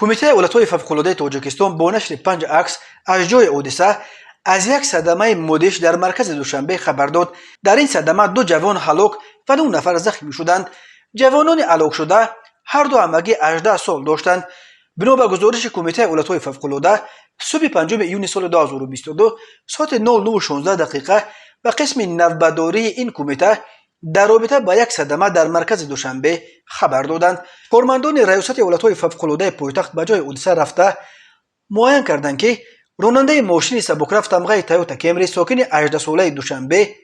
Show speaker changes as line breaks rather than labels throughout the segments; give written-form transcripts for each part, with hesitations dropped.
کمیته ولایت‌های فوق‌العاده تاجیکستان با نشر 5 عکس از جای حادثه از یک صدمه مدهش در مرکز دوشنبه خبر داد. در این صدمه 2 جوان هلاک و 9 نفر زخمی شدند. جوانان هلاک شده هر دو همگی 18 سال داشتند. بنا به گزارش کمیته ولایت‌های فوق‌العاده صبح 5 ایون سال 2022 ساعت 09:16 دقیقه و قسم نوبداری این کمیته در رابطه با یک صدمه در مرکز دوشنبه خبر دادند. کارمندان ریاست ولایت‌های فوق‌العاده پایتخت به جای حادثه رفته معاین کردند که راننده ماشین سبکرفت تمغه تویوتا کمری ساکن 18 ساله دوشنبه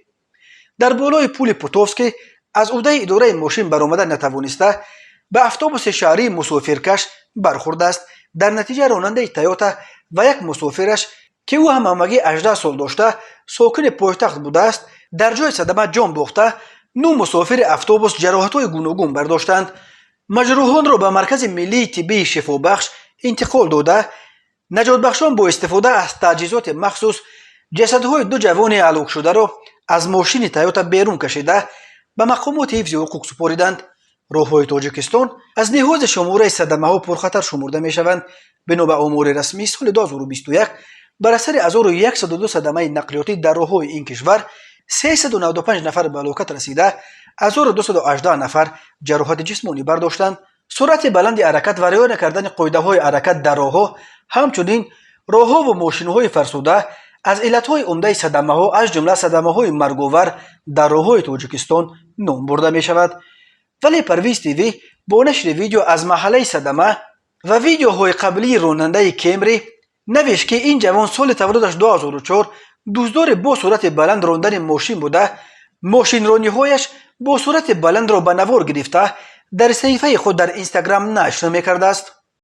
در بالای پل پوتوفسکی از عهده اداره ماشین برآمده نتوانسته به اتوبوس شهری مسافرکش برخورده است. در نتیجه راننده تویوتا و یک مسافرش که او هم همگی 18 سال داشته ساکن پایتخت بوده است در جای صدمه جان باخته. 9 مسافر اتوبوس جراحت‌های گوناگون برداشتند. مجروحان را به مرکز ملی طبی شفابخش انتقال داده نجات بخشان با استفاده از تجهیزات مخصوص جسدهای 2 جوان هلاک شده را از ماشین تویوتا بیرون کشیده به مقامات حفظ حقوق سپاریدند. راههای تاجیکستان از لحاظ شماره صدمه‌ها پرخطر شمرده می‌شوند. بنا به آمار رسمی سال 2021 بر اثر 1102 صدمه نقلیاتی در راههای این کشور 395 نفر به هلاکت رسیده، 1218 نفر جراحت جسمانی برداشتند. سرعت بلند حرکت و رعایت نکردن قاعده‌های حرکت در راهها همچنین راهها و ماشین‌های فرسوده از علت‌های عمده صدمه‌ها از جمله صدمه‌های مرگ‌آور در راههای تاجیکستان نام برده می‌شود. ولی پرویز تیوی با نشر ویدیو از محله صدمه و ویدیوهای قبلی راننده کمری نوشت که این جوان سال تولدش 2004 دزدار با سرعت بلند راندن ماشین بوده. ماشین رانی‌هایش با سرعت بلند را به نوار گرفته در صفحه خود در اینستاگرام نشر می‌کرده است.